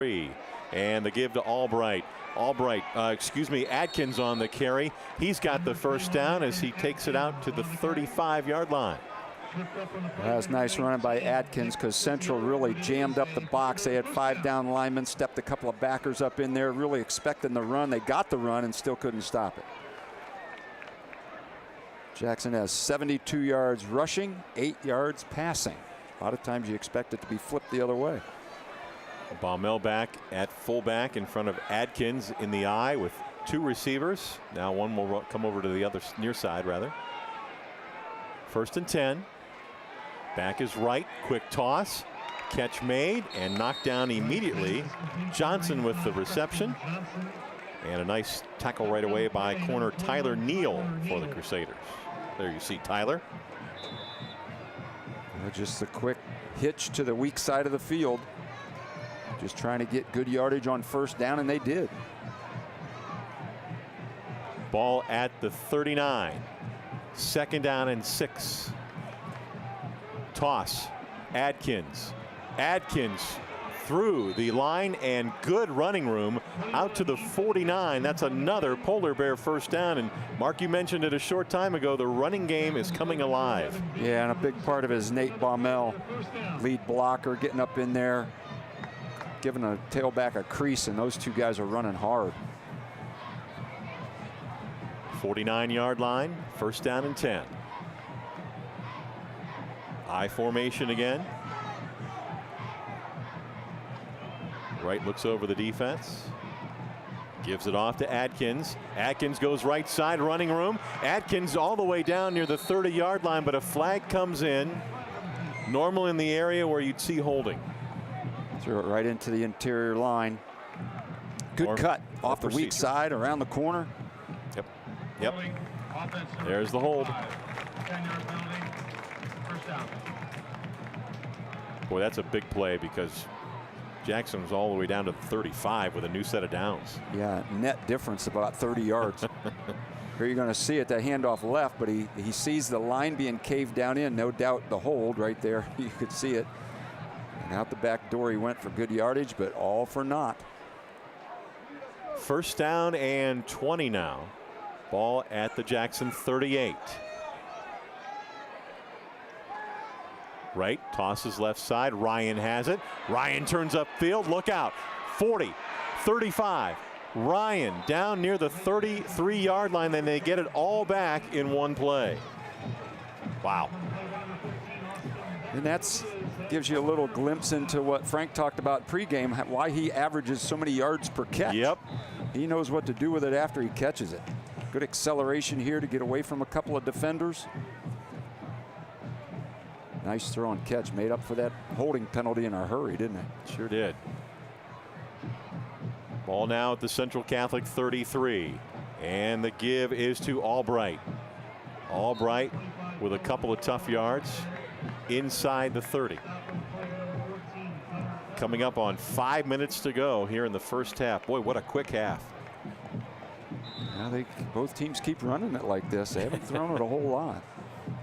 And the give to Albright. Adkins on the carry. He's got the first down as he takes it out to the 35-yard line. That was nice running by Adkins because Central really jammed up the box. They had 5 down linemen, stepped a couple of backers up in there, really expecting the run. They got the run and still couldn't stop it. Jackson has 72 yards rushing, 8 yards passing. A lot of times you expect it to be flipped the other way. Baumel back at fullback in front of Adkins in the eye with 2 receivers. Now one will come over to the other near side rather. 1st and 10. Back is right, quick toss, catch made and knocked down immediately. Johnson with the reception. And a nice tackle right away by corner Tyler Neal for the Crusaders. There you see Tyler. Just a quick hitch to the weak side of the field. Just trying to get good yardage on 1st down, and they did. Ball at the 39. 2nd down and 6. Toss. Adkins through the line and good running room out to the 49. That's another Polar Bear 1st down. And Mark, you mentioned it a short time ago, the running game is coming alive. Yeah, and a big part of it is Nate Baumel, lead blocker, getting up in there, giving a tailback a crease, and those 2 guys are running hard. 49-yard line, 1st down and 10. I formation again. Wright looks over the defense. Gives it off to Adkins. Adkins goes right side, running room. Adkins all the way down near the 30-yard line, but a flag comes in. Normal in the area where you'd see holding. Threw it right into the interior line. Good cut off the weak side, around the corner. Yep. There's the hold. Boy, that's a big play because Jackson was all the way down to 35 with a new set of downs. Yeah, net difference about 30 yards. Here you're going to see it, that handoff left, but he sees the line being caved down in. No doubt the hold right there. You could see it. And out the back door he went for good yardage, but all for naught. 1st down and 20 now. Ball at the Jackson 38. Right, tosses left side. Ryan has it. Ryan turns upfield. Look out. 40, 35. Ryan down near the 33-yard line. Then they get it all back in one play. Wow. And that's gives you a little glimpse into what Frank talked about pregame, why he averages so many yards per catch. Yep. He knows what to do with it after he catches it. Good acceleration here to get away from a couple of defenders. Nice throw and catch, made up for that holding penalty in a hurry, didn't it? Sure did. Ball now at the Central Catholic 33. And the give is to Albright. Albright with a couple of tough yards inside the 30. Coming up on 5 minutes to go here in the 1st half. Boy, what a quick half. Now both teams keep running it like this. They haven't thrown it a whole lot.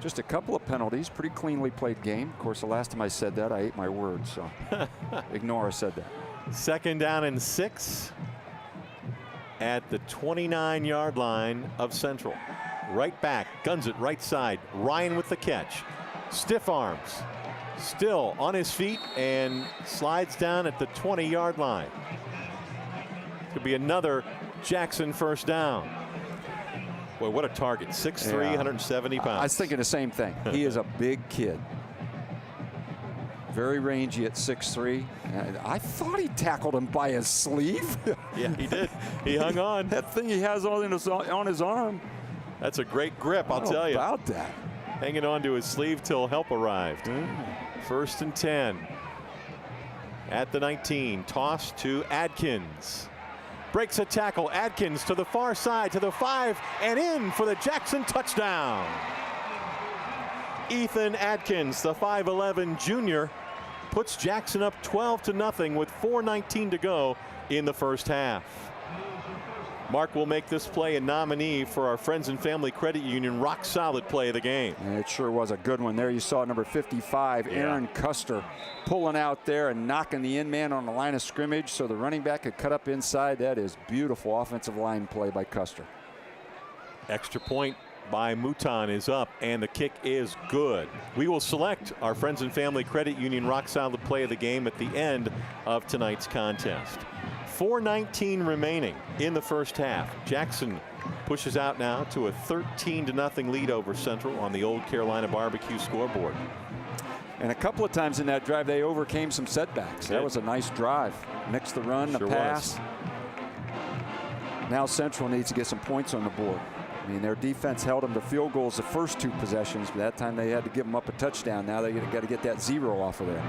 Just a couple of penalties, pretty cleanly played game. Of course, the last time I said that, I ate my words, so ignore I said that. 2nd down and 6 at the 29-yard line of Central. Right back, guns it right side. Ryan with the catch. Stiff arms. Still on his feet and slides down at the 20-yard line. Could be another Jackson 1st down. Boy, what a target. 6'3", 170 pounds. I was thinking the same thing. He is a big kid. Very rangy at 6'3". I thought he tackled him by his sleeve. Yeah, he did. He hung on. That thing he has on his arm. That's a great grip, I'll tell you. About that. Hanging on to his sleeve till help arrived. 1st and 10. At the 19. Toss to Adkins. Breaks a tackle. Adkins to the far side, to the 5, and in for the Jackson touchdown. Ethan Adkins, the 5'11" junior, puts Jackson up 12-0 with 4:19 to go in the 1st half. Mark will make this play a nominee for our Friends and Family Credit Union rock solid play of the game. And it sure was a good one there. You saw number 55, Aaron Custer, pulling out there and knocking the in man on the line of scrimmage so the running back could cut up inside. That is beautiful offensive line play by Custer. Extra point by Mouton is up, and the kick is good. We will select our Friends and Family Credit Union rock solid play of the game at the end of tonight's contest. 4:19 remaining in the first half. Jackson pushes out now to a 13-0 lead over Central on the Old Carolina Barbecue scoreboard. And a couple of times in that drive they overcame some setbacks. That was a nice drive. Mixed the run, the pass. Now Central needs to get some points on the board. I mean, their defense held them to field goals the first 2 possessions, but that time they had to give them up a touchdown. Now they got to get that 0 off of there.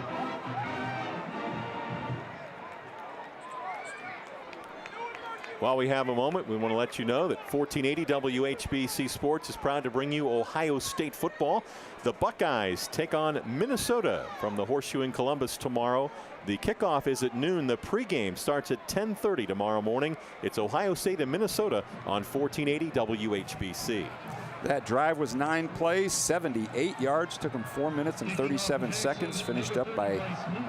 While we have a moment, we want to let you know that 1480 WHBC Sports is proud to bring you Ohio State football. The Buckeyes take on Minnesota from the Horseshoe in Columbus tomorrow. The kickoff is at noon. The pregame starts at 10:30 tomorrow morning. It's Ohio State and Minnesota on 1480 WHBC. That drive was 9 plays, 78 yards, took them 4 minutes and 37 seconds, finished up by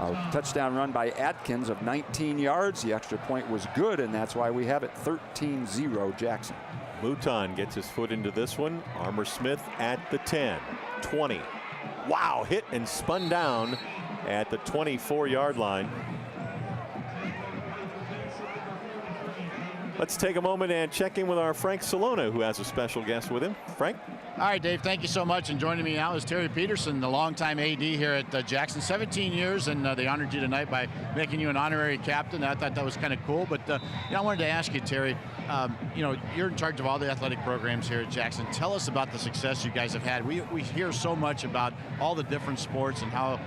a touchdown run by Atkins of 19 yards. The extra point was good, and that's why we have it 13-0 Jackson. Mouton gets his foot into this one. Armour Smith at the 10, 20. Wow, hit and spun down at the 24-yard line. Let's take a moment and check in with our Frank Salona, who has a special guest with him. Frank? All right, Dave, thank you so much. And joining me now is Terry Peterson, the longtime AD here at Jackson. 17 years, and they honored you tonight by making you an honorary captain. I thought that was kind of cool. But I wanted to ask you, Terry, you're in charge of all the athletic programs here at Jackson. Tell us about the success you guys have had. We hear so much about all the different sports and how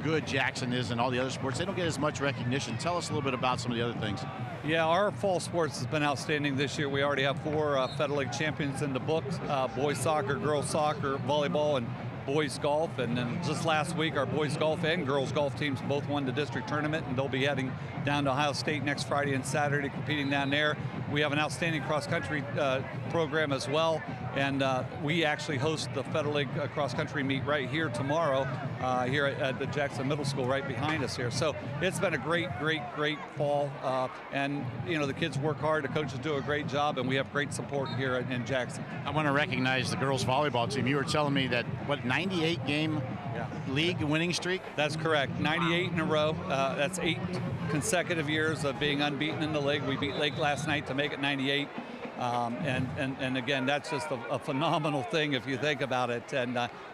good Jackson is in all the other sports. They don't get as much recognition. Tell us a little bit about some of the other things. Yeah, our fall sports has been outstanding this year. We already have 4 Federal League champions in the books, boys soccer, girls soccer, volleyball, and boys golf. And then just last week, our boys golf and girls golf teams both won the district tournament, and they'll be heading down to Ohio State next Friday and Saturday, competing down there. We have an outstanding cross-country program as well, and we actually host the Federal League cross-country meet right here tomorrow here at the Jackson Middle School right behind us here. So it's been a great fall, and the kids work hard, the coaches do a great job, and we have great support here in Jackson. I want to recognize the girls volleyball team. You were telling me that, 98 game league winning streak? That's correct. 98 in a row. That's 8 consecutive years of being unbeaten in the league. We beat Lake last night to make it 98. And again, that's just a phenomenal thing if you think about it.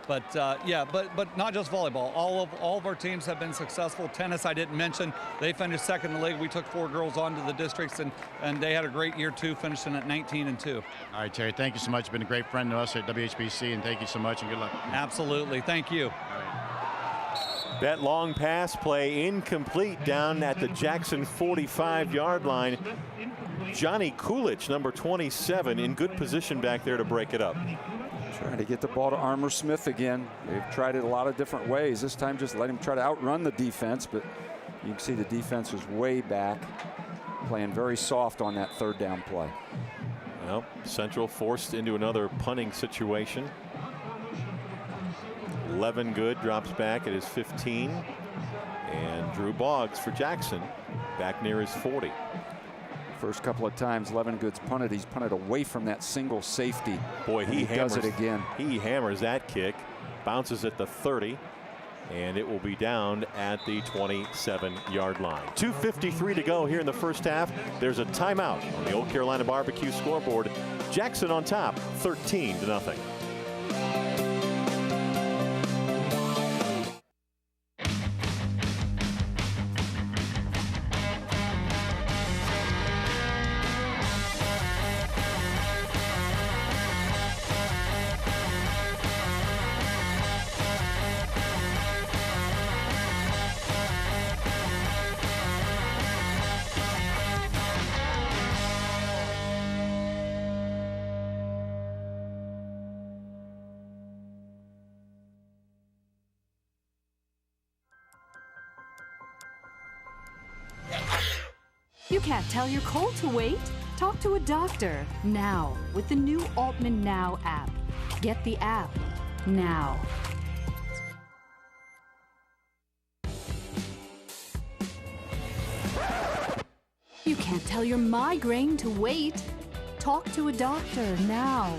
But not just volleyball. All of our teams have been successful. Tennis, I didn't mention. They finished second in the league. We took 4 girls onto the districts, and they had a great year too, finishing at 19-2. All right, Terry, thank you so much. You've been a great friend to us at WHBC, and thank you so much, and good luck. Absolutely, thank you. That long pass play incomplete down at the Jackson 45-yard line. Johnny Coolidge, number 27, in good position back there to break it up. Trying to get the ball to Armour Smith again. They've tried it a lot of different ways. This time just let him try to outrun the defense, but you can see the defense was way back, playing very soft on that 3rd down play. Well, Central forced into another punting situation. 11 good, drops back at his 15. And Drew Boggs for Jackson back near his 40. First couple of times Levengood's punted, he's punted away from that single safety. Boy, he does it again. He hammers that kick, bounces at the 30, and it will be down at the 27-yard line. 2:53 to go here in the first half. There's a timeout on the Old Carolina Barbecue scoreboard. Jackson on top, 13-0. You can't tell your cold to wait. Talk to a doctor now with the new Altman Now app. Get the app now. You can't tell your migraine to wait. Talk to a doctor now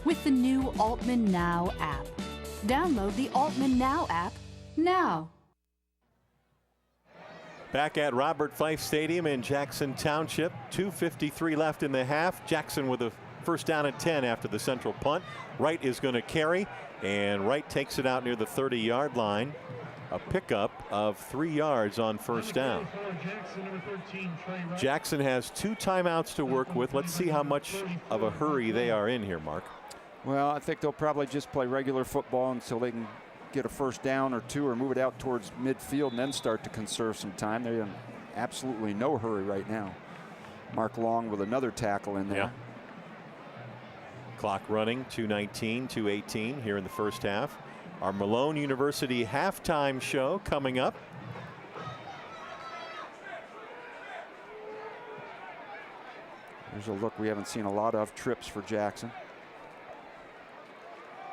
with the new Altman Now app. Download the Altman Now app now. Back at Robert Fife Stadium in Jackson Township, 2:53 left in the half. Jackson with a first down and 10 after the central punt. Wright is going to carry, and Wright takes it out near the 30-yard line. A pickup of 3 yards on first down. Jackson has 2 timeouts to work with. Let's see how much of a hurry they are in here, Mark. Well, I think they'll probably just play regular football until they can get a first down or 2 or move it out towards midfield and then start to conserve some time. They're in absolutely no hurry right now. Mark Long with another tackle in there. Yeah. Clock running, 2:19, 2:18 here in the first half. Our Malone University halftime show coming up. There's a look we haven't seen a lot of, trips for Jackson.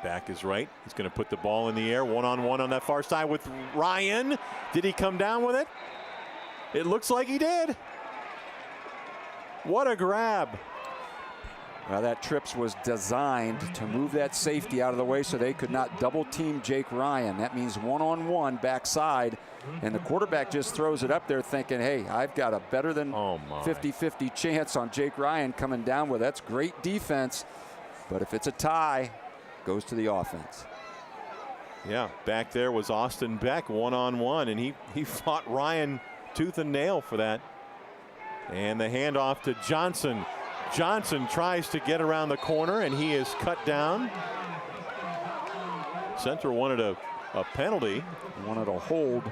Back is Wright. He's going to put the ball in the air, one-on-one on that far side with Ryan. Did he come down with it? It looks like he did. What a grab. Well, that trips was designed to move that safety out of the way so they could not double team Jake Ryan. That means one-on-one backside, and the quarterback just throws it up there thinking, hey, I've got a better than 50-50 chance on Jake Ryan coming down with. That's great defense, but if it's a tie, goes to the offense. Yeah, back there was Austin Beck one-on-one, and he fought Ryan tooth and nail for that. And the handoff to Johnson. Johnson tries to get around the corner, and he is cut down. Central wanted a penalty. Wanted a hold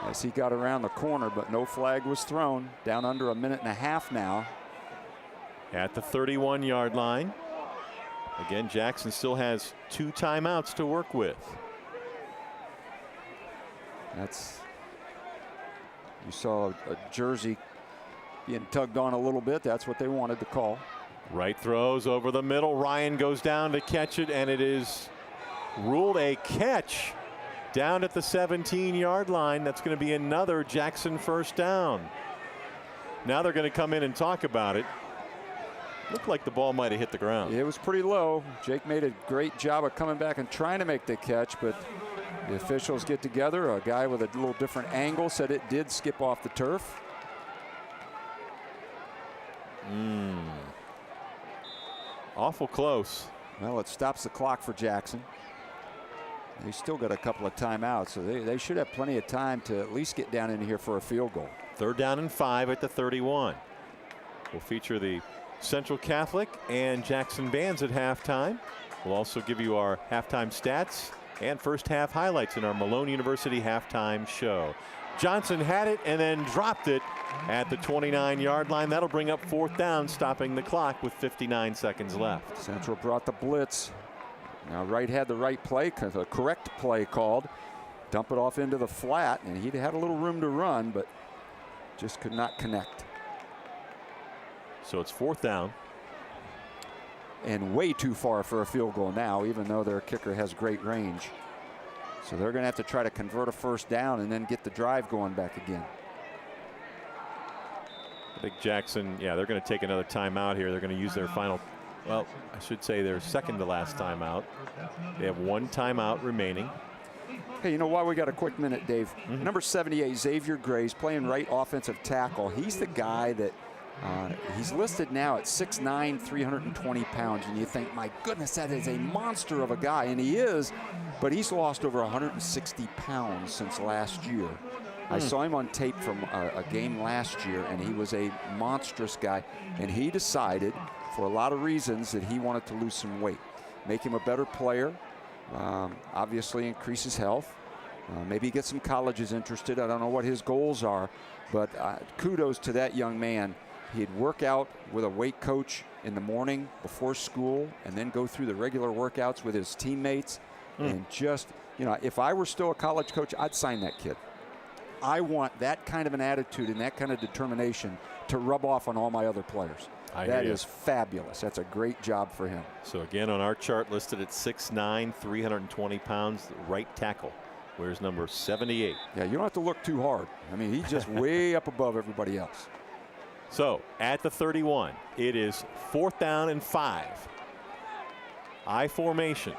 as he got around the corner, but no flag was thrown. Down under a minute and a half now. At the 31-yard line. Again, Jackson still has 2 timeouts to work with. You saw a jersey being tugged on a little bit. That's what they wanted to call. Wright throws over the middle. Ryan goes down to catch it, and it is ruled a catch down at the 17-yard line. That's going to be another Jackson first down. Now they're going to come in and talk about it. Looked like the ball might have hit the ground. It was pretty low. Jake made a great job of coming back and trying to make the catch, but the officials get together. A guy with a little different angle said it did skip off the turf. Awful close. Well, it stops the clock for Jackson. They still got a couple of timeouts, so they should have plenty of time to at least get down in here for a field goal. 3rd down and 5 at the 31. We'll feature the Central Catholic and Jackson bands at halftime. We'll also give you our halftime stats and first half highlights in our Malone University halftime show. Johnson had it and then dropped it at the 29-yard line. That'll bring up 4th down, stopping the clock with 59 seconds left. Central brought the blitz. Now Wright had the right play, the correct play called. Dump it off into the flat, and he'd had a little room to run, but just could not connect. So it's 4th down. And way too far for a field goal now, even though their kicker has great range. So they're going to have to try to convert a first down and then get the drive going back again. I think Jackson, yeah, they're going to take another timeout here. They're going to use their final, well, I should say their second to last timeout. They have 1 timeout remaining. Hey, you know why we got a quick minute, Dave? Number 78, Xavier Grace, playing right offensive tackle. He's the guy that he's listed now at 6'9", 320 pounds, and you think, my goodness, that is a monster of a guy, and he is, but he's lost over 160 pounds since last year. I saw him on tape from a game last year, and he was a monstrous guy, and he decided, for a lot of reasons, that he wanted to lose some weight, make him a better player, obviously increase his health, maybe get some colleges interested. I don't know what his goals are, but kudos to that young man. He'd work out with a weight coach in the morning before school and then go through the regular workouts with his teammates. And just, you know, if I were still a college coach, I'd sign that kid. I want that kind of an attitude and that kind of determination to rub off on all my other players. That is fabulous. That's a great job for him. So again, on our chart listed at 6'9", 320 pounds, right tackle. Where's number 78? Yeah, you don't have to look too hard. I mean, he's just way up above everybody else. So at the 31, it is 4th down and 5. I formation.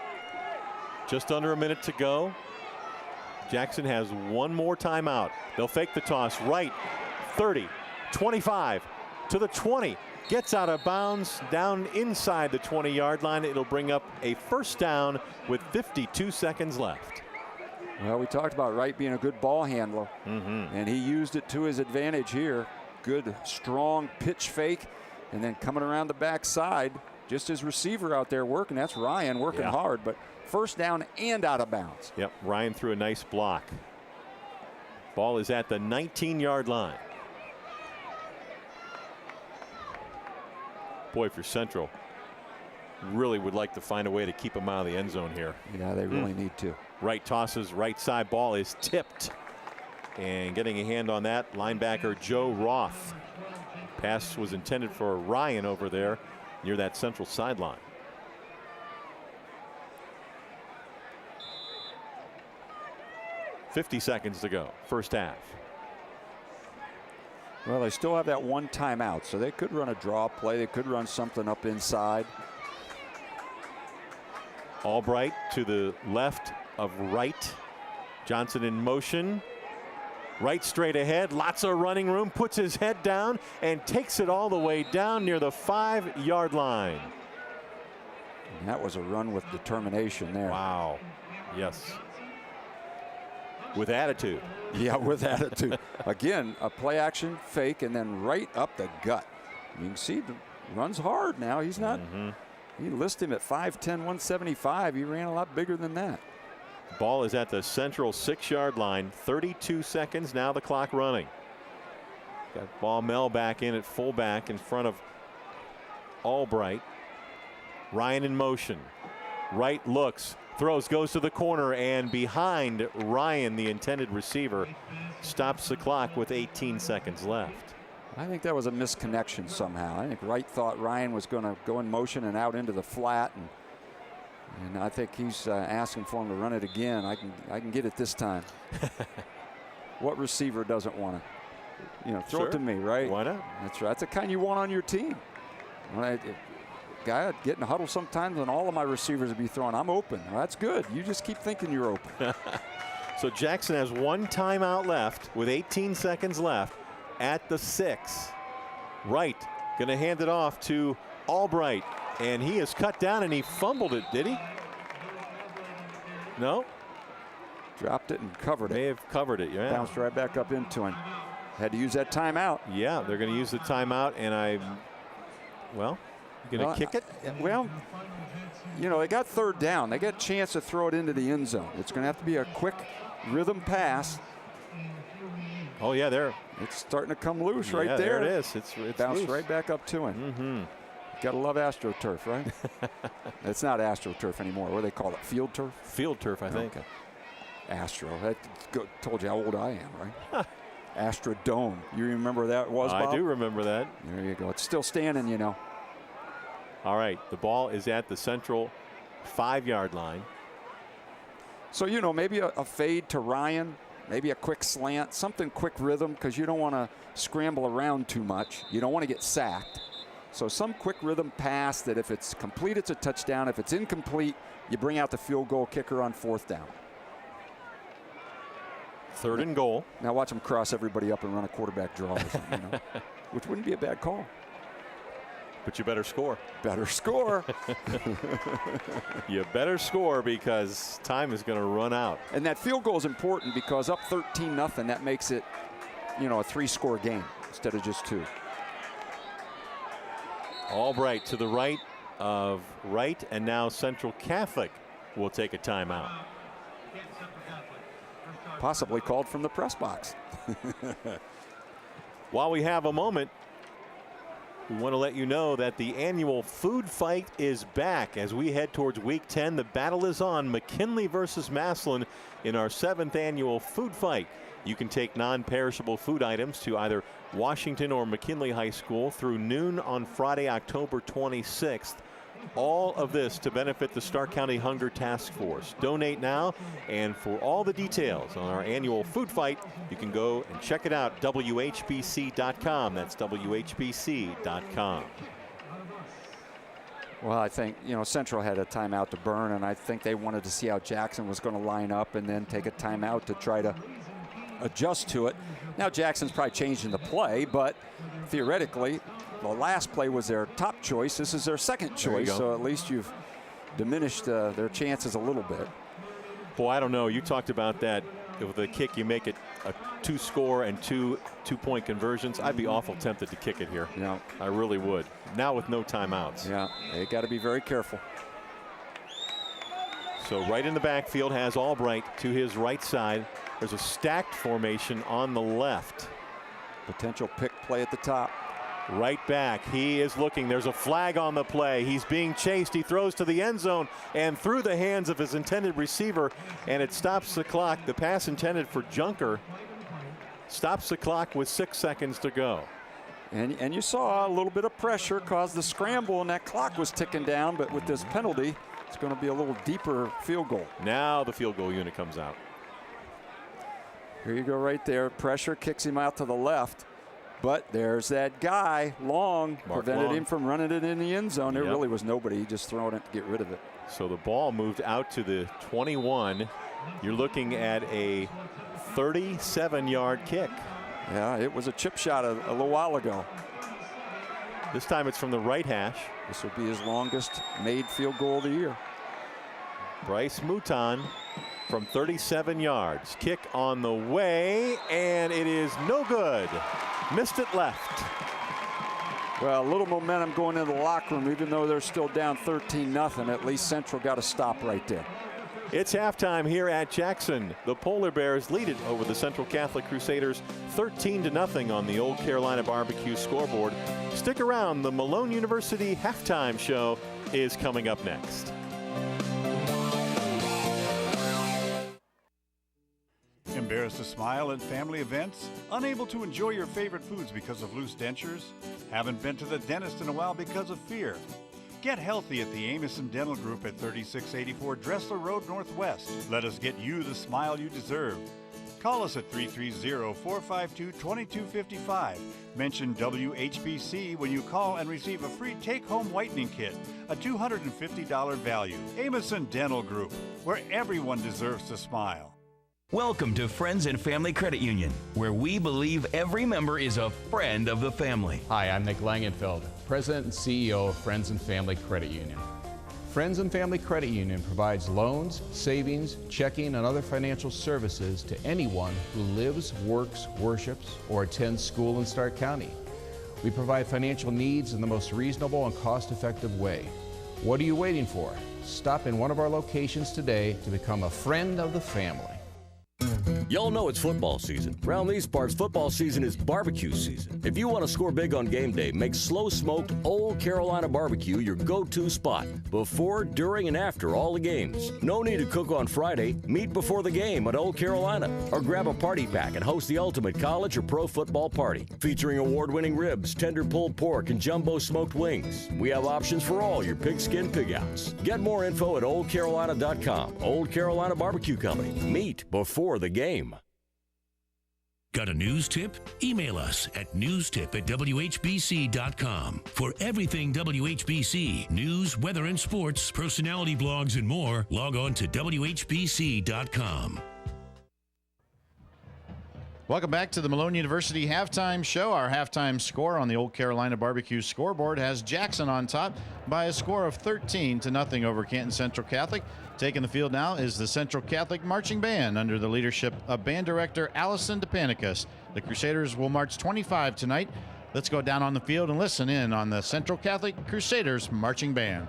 Just under a minute to go. Jackson has one more timeout. They'll fake the toss right. 30, 25 to the 20. Gets out of bounds down inside the 20-yard line. It'll bring up a first down with 52 seconds left. Well, we talked about Wright being a good ball handler, and he used it to his advantage here. Good, strong pitch fake, and then coming around the backside, just his receiver out there working. That's Ryan working hard, but first down and out of bounds. Yep, Ryan threw a nice block. Ball is at the 19-yard line. Boy, if you're Central, really would like to find a way to keep him out of the end zone here. Yeah, they really need to. Right tosses, right side, ball is tipped. And getting a hand on that, linebacker Joe Roth. Pass was intended for Ryan over there near that Central sideline. .50 seconds to go, first half. Well, they still have that one timeout, so they could run a draw play. They could run something up inside. Albright to the left of Wright. Johnson in motion. Wright straight ahead, lots of running room, puts his head down and takes it all the way down near the 5-yard line. And that was a run with determination there. Wow. Yes. With attitude. Yeah, with attitude. Again, a play action fake and then right up the gut. You can see the runs hard now. He's not, you list him at 5'10", 175. He ran a lot bigger than that. Ball is at the Central 6-yard line. 32 seconds. Now the clock running. Got Baumel back in at fullback in front of Albright. Ryan in motion. Wright looks, throws, goes to the corner, and behind Ryan, the intended receiver, stops the clock with 18 seconds left. I think that was a misconnection somehow. I think Wright thought Ryan was going to go in motion and out into the flat, and I think he's asking for him to run it again. I can get it this time. What receiver doesn't want to, throw it to me, right? Why not? That's right. That's the kind you want on your team. Guy, I'd get in a huddle sometimes, and all of my receivers would be throwing. I'm open. Well, that's good. You just keep thinking you're open. So Jackson has one timeout left with 18 seconds left at the 6. Wright going to hand it off to Albright. And he is cut down, and he fumbled it, did he? No? Dropped it and covered it. May have covered it, yeah. Bounced right back up into him. Had to use that timeout. Yeah, they're going to use the timeout, and you're going to kick it? Well, they got third down. They got a chance to throw it into the end zone. It's going to have to be a quick rhythm pass. Oh, yeah, there. It's starting to come loose right there. There it is. It's bounced loose. right back up to him. Got to love AstroTurf, right? It's not AstroTurf anymore. What do they call it? Field turf? Field turf, I think. Okay. Astro. That told you how old I am, right? Astrodome. You remember that was, Bob? I do remember that. There you go. It's still standing, All right. The ball is at the Central 5-yard line. So, maybe a fade to Ryan, maybe a quick slant, something quick rhythm, because you don't want to scramble around too much. You don't want to get sacked. So some quick rhythm pass that if it's complete, it's a touchdown. If it's incomplete, you bring out the field goal kicker on 4th down. 3rd and goal. Now watch them cross everybody up and run a quarterback draw or something, which wouldn't be a bad call. But you better score. Better score. You better score because time is going to run out. And that field goal is important because up 13-0, that makes it, a 3-score game instead of just 2. Albright to the right of Wright, and now Central Catholic will take a timeout. Possibly called from the press box. While we have a moment, we want to let you know that the annual food fight is back as we head towards week 10. The battle is on. McKinley versus Massillon in our 7th annual food fight. You can take non-perishable food items to either Washington or McKinley High School through noon on Friday, October 26th. All of this to benefit the Stark County Hunger Task Force. Donate now, and for all the details on our annual food fight, you can go and check it out, WHBC.com. That's WHBC.com. Well, I think, Central had a timeout to burn, and I think they wanted to see how Jackson was going to line up and then take a timeout to try to adjust to it. Now Jackson's probably changing the play, but theoretically, the last play was their top choice. This is their second choice, so at least you've diminished their chances a little bit. Boy, I don't know. You talked about that. With a kick, you make it a 2-score and two-point conversions. I'd be awful tempted to kick it here. Yeah, I really would. Now with no timeouts. Yeah, they got to be very careful. So right in the backfield has Albright to his right side. There's a stacked formation on the left. Potential pick play at the top. Right back. He is looking. There's a flag on the play. He's being chased. He throws to the end zone and through the hands of his intended receiver, and it stops the clock. The pass intended for Junker stops the clock with 6 seconds to go. And you saw a little bit of pressure cause the scramble, and that clock was ticking down, but with this penalty, it's going to be a little deeper field goal. Now the field goal unit comes out. Here you go right there. Pressure kicks him out to the left. But there's that guy, Long, prevented him from running it in the end zone. There really was nobody. He just throwing it to get rid of it. So the ball moved out to the 21. You're looking at a 37-yard kick. Yeah, it was a chip shot a little while ago. This time it's from the right hash. This will be his longest made field goal of the year. Bryce Mouton from 37 yards. Kick on the way, and it is no good. Missed it left. Well, a little momentum going into the locker room, even though they're still down 13-0. At least Central got a stop right there. It's halftime here at Jackson. The Polar Bears lead it over the Central Catholic Crusaders 13-0 on the Old Carolina Barbecue scoreboard. Stick around. The Malone University halftime show is coming up next. Embarrassed to smile at family events? Unable to enjoy your favorite foods because of loose dentures? Haven't been to the dentist in a while because of fear? Get healthy at the Amison Dental Group at 3684 Dressler Road Northwest. Let us get you the smile you deserve. Call us at 330-452-2255. Mention WHBC when you call and receive a free take-home whitening kit, a $250 value. Amison Dental Group, where everyone deserves to smile. Welcome to Friends and Family Credit Union, where we believe every member is a friend of the family. Hi, I'm Nick Langenfeld, President and CEO of Friends and Family Credit Union. Friends and Family Credit Union provides loans, savings, checking, and other financial services to anyone who lives, works, worships, or attends school in Stark County. We provide financial needs in the most reasonable and cost-effective way. What are you waiting for? Stop in one of our locations today to become a friend of the family. Y'all know it's football season. Around these parts, football season is barbecue season. If you want to score big on game day, make slow-smoked Old Carolina Barbecue your go-to spot before, during, and after all the games. No need to cook on Friday. Meet before the game at Old Carolina. Or grab a party pack and host the ultimate college or pro football party. Featuring award-winning ribs, tender pulled pork, and jumbo smoked wings. We have options for all your pigskin pig-outs. Get more info at oldcarolina.com. Old Carolina Barbecue Company. Meet before the game. Got a news tip? Email us at newstip@whbc.com. For everything WHBC, news, weather and sports, personality blogs, and more, log on to WHBC.com. Welcome back to the Malone University halftime show. Our halftime score on the Old Carolina Barbecue scoreboard has Jackson on top by a score of 13-0 over Canton Central Catholic. Taking the field now is the Central Catholic Marching Band under the leadership of band director Allison DePanicus. The Crusaders will march 25 tonight. Let's go down on the field and listen in on the Central Catholic Crusaders Marching Band.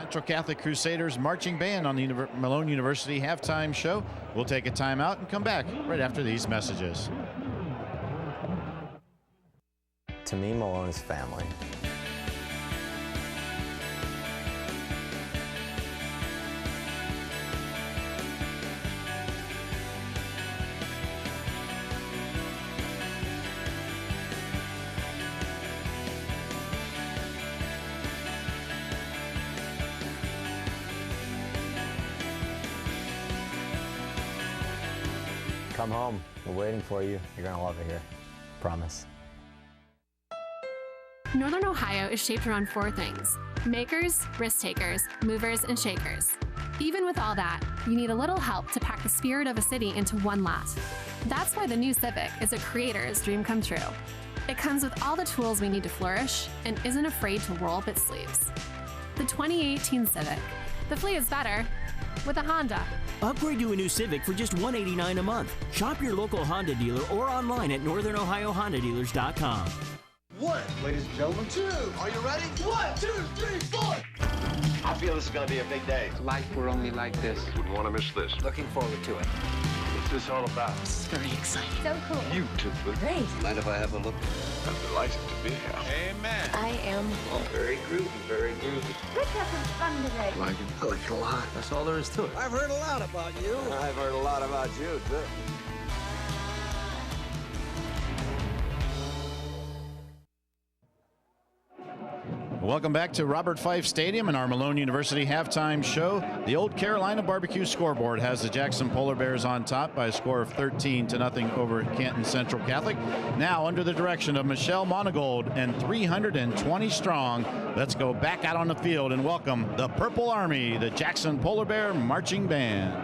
Central Catholic Crusaders marching band on the Malone University halftime show. We'll take a timeout and come back right after these messages. To me, Malone is family. Come home. We're waiting for you. You're going to love it here. Promise. Northern Ohio is shaped around 4 things: makers, risk takers, movers, and shakers. Even with all that, you need a little help to pack the spirit of a city into one lot. That's why the new Civic is a creator's dream come true. It comes with all the tools we need to flourish and isn't afraid to roll up its sleeves. The 2018 Civic. The fleet is better with a Honda. Upgrade to a new Civic for just $189 a month. Shop your local Honda dealer or online at northernohiohondadealers.com. 1, ladies and gentlemen, 2. Are you ready? 1, 2, 3, 4. I feel this is going to be a big day. Life were only like this. Wouldn't want to miss this. Looking forward to it. What's this all about? This is very exciting. So cool. Beautiful. Great. Mind if I have a look? I'm delighted to be here. Amen. I am. Oh, very groovy, very groovy. Let's have some fun today. I like it a lot. That's all there is to it. I've heard a lot about you. I've heard a lot about you, too. Welcome back to Robert Fife Stadium and our Malone University halftime show. The Old Carolina Barbecue scoreboard has the Jackson Polar Bears on top by a score of 13-0 over Canton Central Catholic. Now under the direction of Michelle Monagold and 320 strong. Let's go back out on the field and welcome the Purple Army, the Jackson Polar Bear Marching Band.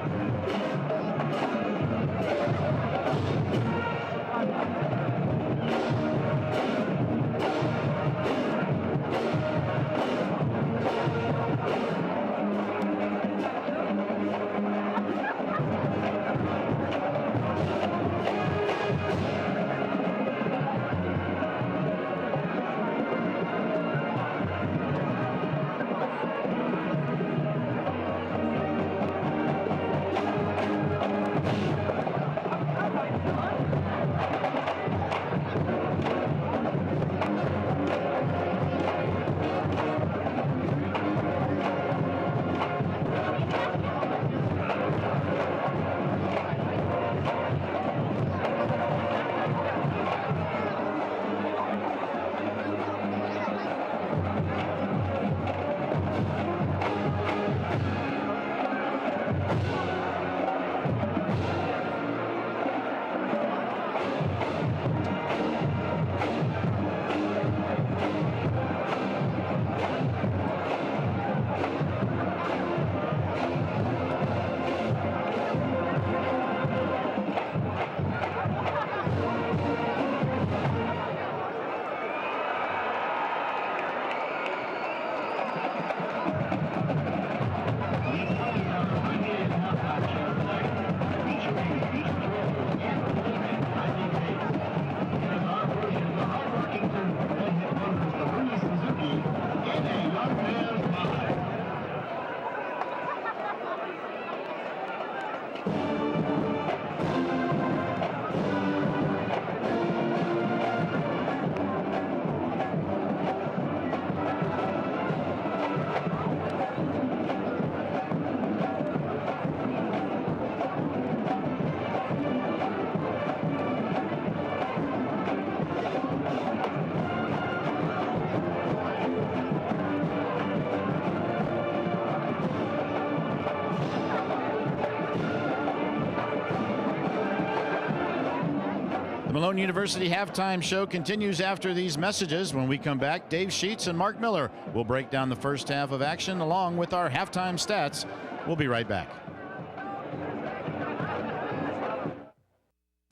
Malone University halftime show continues after these messages. When we come back, Dave Sheets and Mark Miller will break down the first half of action along with our halftime stats. We'll be right back.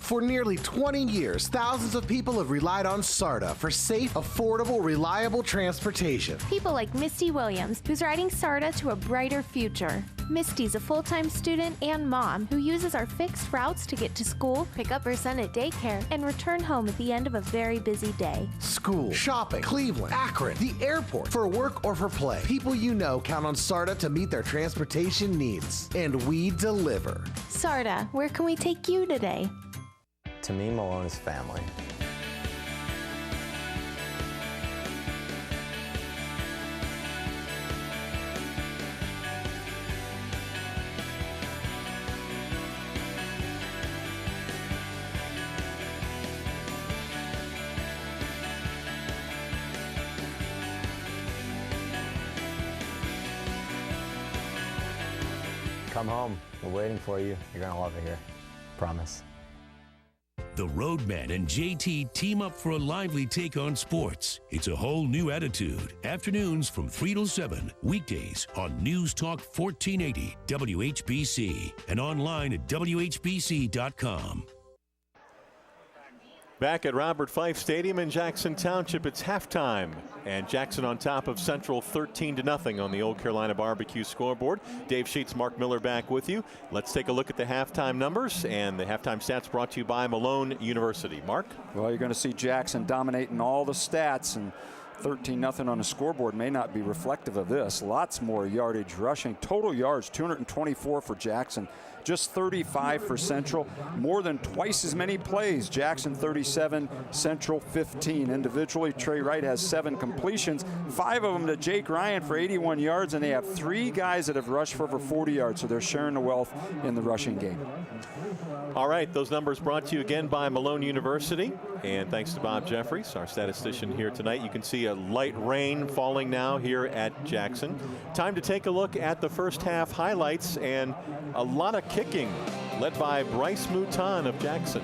For nearly 20 years, thousands of people have relied on SARTA for safe, affordable, reliable transportation. People like Misty Williams, who's riding SARTA to a brighter future. Misty's a full-time student and mom who uses our fixed routes to get to school, pick up her son at daycare, and return home at the end of a very busy day. School, shopping, Cleveland, Akron, the airport, for work or for play. People you know count on SARTA to meet their transportation needs. And we deliver. SARTA, where can we take you today? To me, Malone is family. Come home. We're waiting for you. You're going to love it here. Promise. The Roadman and JT team up for a lively take on sports. It's a whole new attitude. Afternoons from 3 till 7, weekdays on News Talk 1480 WHBC and online at WHBC.com. Back at Robert Fife Stadium in Jackson Township, it's halftime. And Jackson on top of Central 13-0 on the Old Carolina Barbecue scoreboard. Dave Sheets, Mark Miller back with you. Let's take a look at the halftime numbers and the halftime stats brought to you by Malone University. Mark? Well, you're going to see Jackson dominating all the stats, and 13-0 on the scoreboard may not be reflective of this. Lots more yardage rushing. Total yards, 224 for Jackson. Just 35 for Central. More than twice as many plays. Jackson 37, Central 15. Individually, Trey Wright has 7 completions, 5 of them to Jake Ryan for 81 yards, and they have 3 guys that have rushed for over 40 yards, so they're sharing the wealth in the rushing game. All right, those numbers brought to you again by Malone University. And thanks to Bob Jeffries, our statistician here tonight. You can see a light rain falling now here at Jackson. Time to take a look at the first half highlights, and a lot of kicking led by Bryce Mouton of Jackson.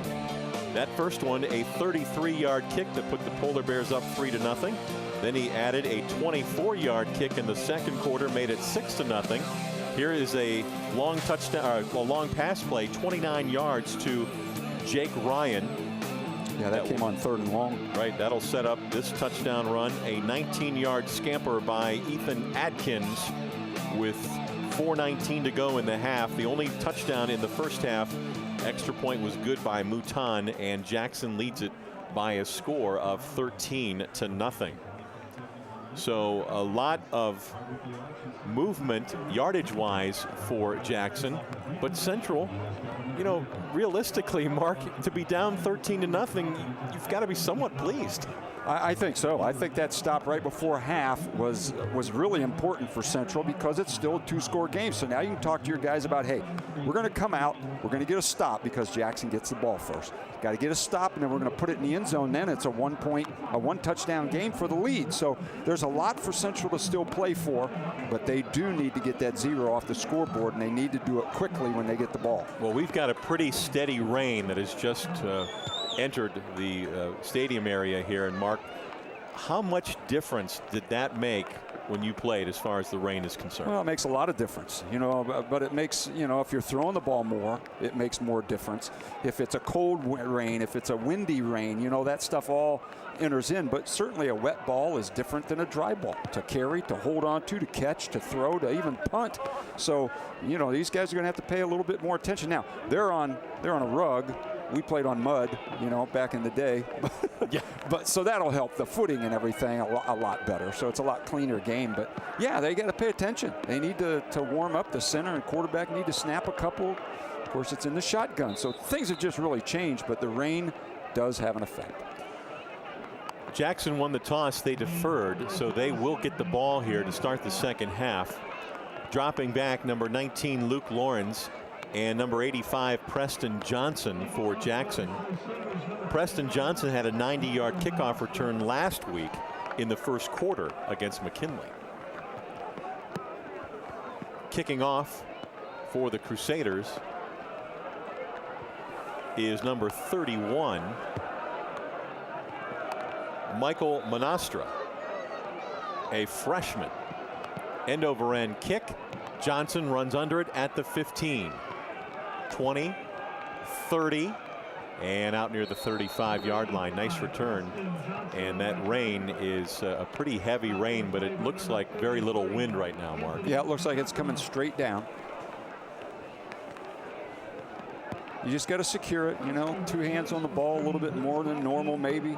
That first one, a 33-yard kick that put the Polar Bears up 3-0. Then he added a 24-yard kick in the second quarter, made it 6-0. Here is a long touchdown, a long pass play, 29 yards to Jake Ryan. Yeah, that came on 3rd and long. Right, that'll set up this touchdown run. A 19-yard scamper by Ethan Adkins with 4:19 to go in the half. The only touchdown in the first half. Extra point was good by Mouton, and Jackson leads it by a score of 13-0. So a lot of movement yardage-wise for Jackson, but Central, you know, realistically, Mark, to be down 13-0, you've got to be somewhat pleased. I think so. I think that stop right before half was really important for Central because it's still a 2-score game. So now you can talk to your guys about, hey, we're going to come out, we're going to get a stop because Jackson gets the ball first. Got to get a stop, and then we're going to put it in the end zone. Then it's a one-touchdown game for the lead. So there's a lot for Central to still play for, but they do need to get that 0 off the scoreboard, and they need to do it quickly when they get the ball. Well, we've got a pretty steady rain that has just entered the stadium area here. And Mark, how much difference did that make when you played as far as the rain is concerned? Well, it makes a lot of difference, you know, but it makes, you know, if you're throwing the ball more, it makes more difference. If it's a cold rain, if it's a windy rain, you know, that stuff all enters in. But certainly a wet ball is different than a dry ball to carry, to hold on to catch, to throw, to even punt. So, you know, these guys are going to have to pay a little bit more attention. Now, they're on a rug. We played on mud, you know, back in the day. Yeah. But so that'll help the footing and everything a lot better. So it's a lot cleaner game. But yeah, they got to pay attention. They need to warm up. The center and quarterback need to snap a couple. Of course, it's in the shotgun. So things have just really changed, but the rain does have an effect. Jackson won the toss. They deferred, so they will get the ball here to start the second half. Dropping back, number 19, Luke Lawrence, and number 85, Preston Johnson for Jackson. Preston Johnson had a 90-yard kickoff return last week in the first quarter against McKinley. Kicking off for the Crusaders is number 31, Michael Monastra, a freshman. End over end kick. Johnson runs under it at the 15. 20, 30, and out near the 35-yard line. Nice return. And that rain is a pretty heavy rain, but it looks like very little wind right now, Mark. Yeah, it looks like it's coming straight down. You just got to secure it, you know, 2 hands on the ball, a little bit more than normal maybe.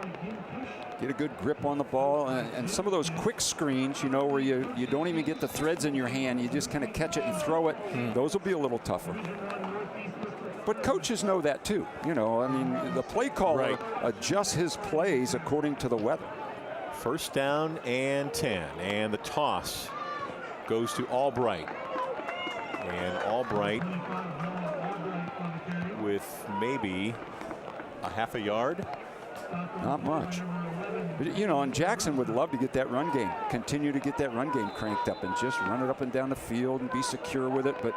Get a good grip on the ball, and some of those quick screens, you know, where you don't even get the threads in your hand, you just kind of catch it and throw it. Those will be a little tougher. But coaches know that too. You know, I mean, the play caller adjusts his plays according to the weather. First down and 10, and the toss goes to Albright. And Albright with maybe a half a yard. Not much. But, you know, and Jackson would love to get that run game, continue to get that run game cranked up and just run it up and down the field and be secure with it. But,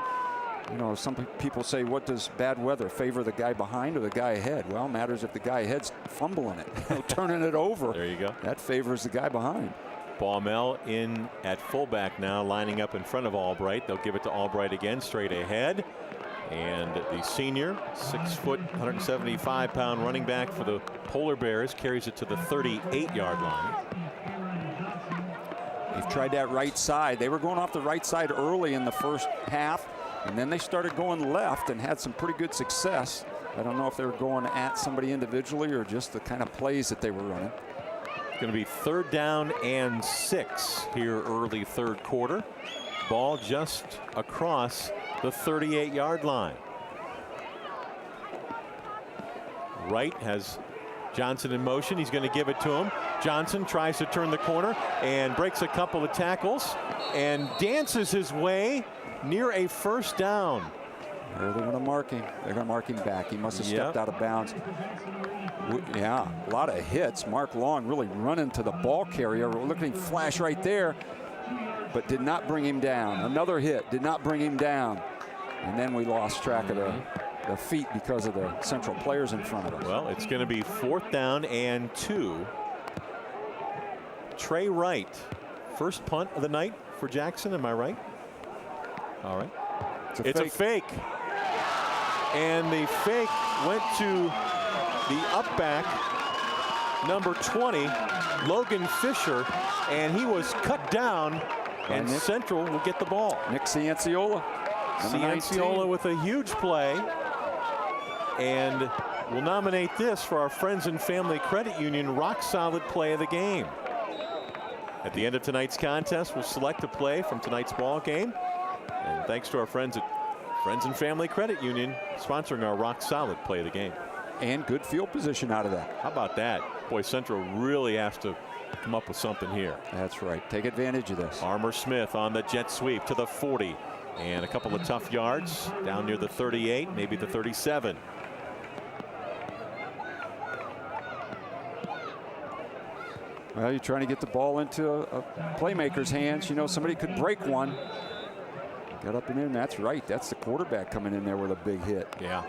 you know, some people say, what does bad weather favor, the guy behind or the guy ahead? Well, it matters if the guy ahead's fumbling it, turning it over. There you go. That favors the guy behind. Baumel in at fullback now, lining up in front of Albright. They'll give it to Albright again, straight ahead. And the senior, 6 foot, 175-pound running back for the Polar Bears, carries it to the 38-yard line. They've tried that right side. They were going off the right side early in the first half, and then they started going left and had some pretty good success. I don't know if they were going at somebody individually or just the kind of plays that they were running. It's going to be 3rd down and 6 here early 3rd quarter. Ball just across the 38-yard line. Wright has Johnson in motion. He's going to give it to him. Johnson tries to turn the corner and breaks a couple of tackles and dances his way near a first down. They're going to mark him. They're going to mark him back. He must have stepped out of bounds. Yeah, a lot of hits. Mark Long really running to the ball carrier. Looking flash right there, but did not bring him down. Another hit, did not bring him down. And then we lost track of the feet because of the Central players in front of us. Well, it's going to be 4th down and 2. Trey Wright, first punt of the night for Jackson, am I right? All right. It's a fake. And the fake went to the up back, number 20, Logan Fisher, and he was cut down, and Central will get the ball. Nick Cianciola. Cianciola with a huge play, and we'll nominate this for our Friends and Family Credit Union rock solid play of the game. At the end of tonight's contest, we'll select a play from tonight's ball game, and thanks to our friends at Friends and Family Credit Union sponsoring our rock solid play of the game. And good field position out of that. How about that? Boy, Central really has to come up with something here. That's right. Take advantage of this. Armour Smith on the jet sweep to the 40. And a couple of tough yards down near the 38, maybe the 37. Well, you're trying to get the ball into a playmaker's hands. You know, somebody could break one. Got up and in. That's right. That's the quarterback coming in there with a big hit. Yeah.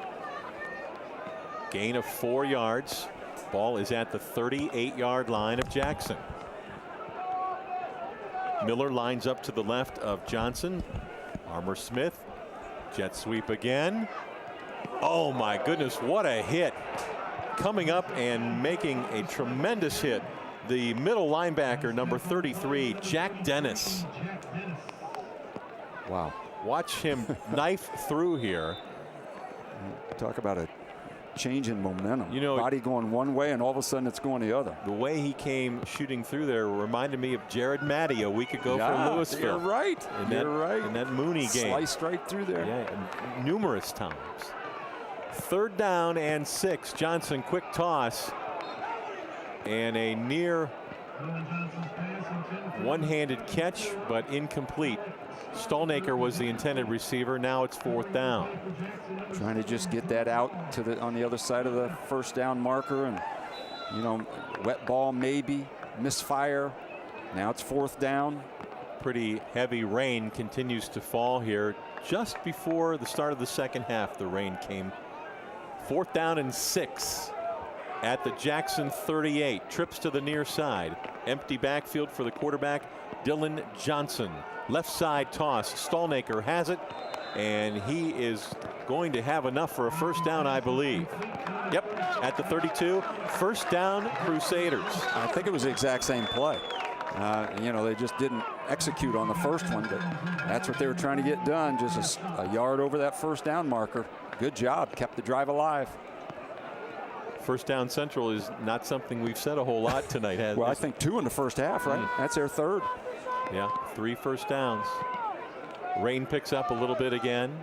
Gain of 4 yards. Ball is at the 38-yard line of Jackson. Miller lines up to the left of Johnson. Armour Smith. Jet sweep again. Oh my goodness, what a hit. Coming up and making a tremendous hit. The middle linebacker, number 33, Jack Dennis. Wow. Watch him knife through here. Talk about a change in momentum. You know, body going one way and all of a sudden it's going the other. The way he came shooting through there reminded me of Jared Matty a week ago for Louisville. You're right. In that Mooney game. Sliced right through there. Yeah, numerous times. 3rd down and 6. Johnson, quick toss. And a near one-handed catch, but incomplete. Stallnaker was the intended receiver. Now it's 4th down. Trying to just get that out to the on the other side of the first down marker, and you know, wet ball maybe, misfire. Now it's 4th down. Pretty heavy rain continues to fall here. Just before the start of the second half, the rain came. 4th down and 6 at the Jackson 38. Trips to the near side. Empty backfield for the quarterback, Dylan Johnson. Left side toss. Stallnaker has it and he is going to have enough for a first down, I believe. Yep, at the 32, first down Crusaders. I think it was the exact same play. You know, they just didn't execute on the first one, but that's what they were trying to get done, just a yard over that first down marker. Good job, kept the drive alive. First down Central is not something we've said a whole lot tonight, has it? Well, I think 2 in the first half, right? That's their third. Yeah, 3 first downs. Rain picks up a little bit again.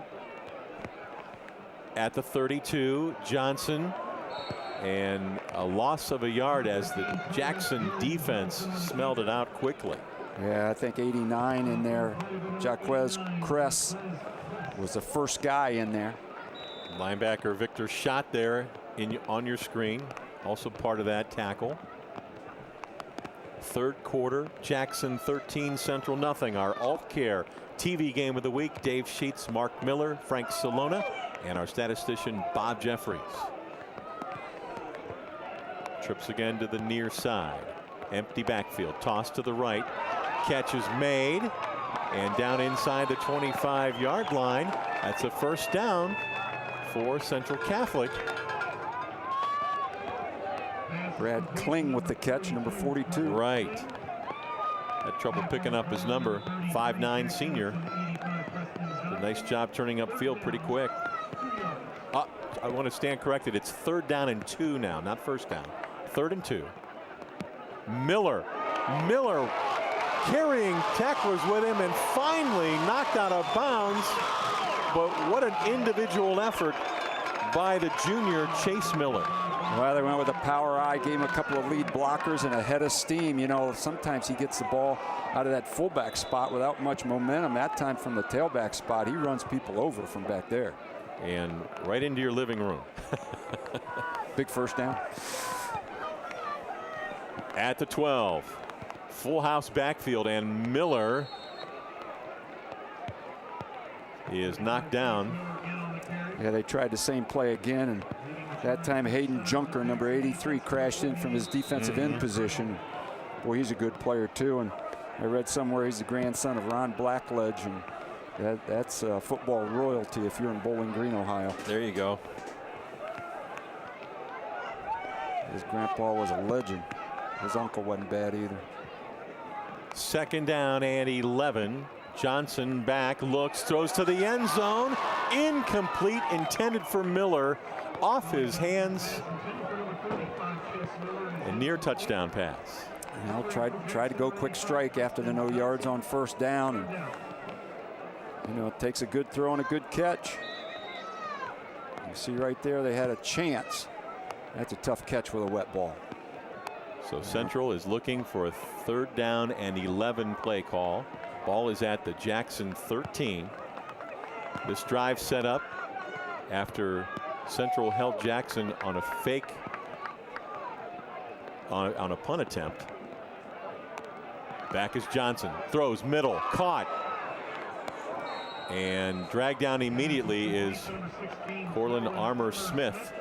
At the 32, Johnson, and a loss of a yard as the Jackson defense smelled it out quickly. Yeah, I think 89 in there. Jaquez Kress was the first guy in there. Linebacker Victor Schott there on your screen, also part of that tackle. Third quarter, Jackson 13, Central nothing. Our Alt Care TV game of the week, Dave Sheets, Mark Miller, Frank Salona, and our statistician Bob Jeffries. Trips again to the near side. Empty backfield, toss to the right. Catch is made, and down inside the 25-yard line. That's a first down for Central Catholic. Brad Kling with the catch, number 42. Right. Had trouble picking up his number, 5'9" senior. A nice job turning upfield pretty quick. I want to stand corrected. It's 3rd down and 2 now, not first down. 3rd and 2. Miller carrying tacklers with him and finally knocked out of bounds. But what an individual effort by the junior Chase Miller. Well, they went with a power eye, gave him a couple of lead blockers and a head of steam. You know, sometimes he gets the ball out of that fullback spot without much momentum. That time from the tailback spot, he runs people over from back there. And right into your living room. Big first down. At the 12, full house backfield, and Miller is knocked down. Yeah, they tried the same play again, and that time Hayden Junker, number 83, crashed in from his defensive end position. Boy, he's a good player too, and I read somewhere he's the grandson of Ron Blackledge, and that's football royalty if you're in Bowling Green, Ohio. There you go. His grandpa was a legend. His uncle wasn't bad either. 2nd down and 11. Johnson back, looks, throws to the end zone. Incomplete, intended for Miller. Off his hands. A near touchdown pass. You know, tried to go quick strike after the no yards on first down. And, you know, it takes a good throw and a good catch. You see right there, they had a chance. That's a tough catch with a wet ball. So Central is looking for a 3rd down and 11 play call. Ball is at the Jackson 13. This drive set up after Central held Jackson on a fake on a punt attempt. Back is Johnson, throws middle, caught, and dragged down immediately is Cortland Armour Smith.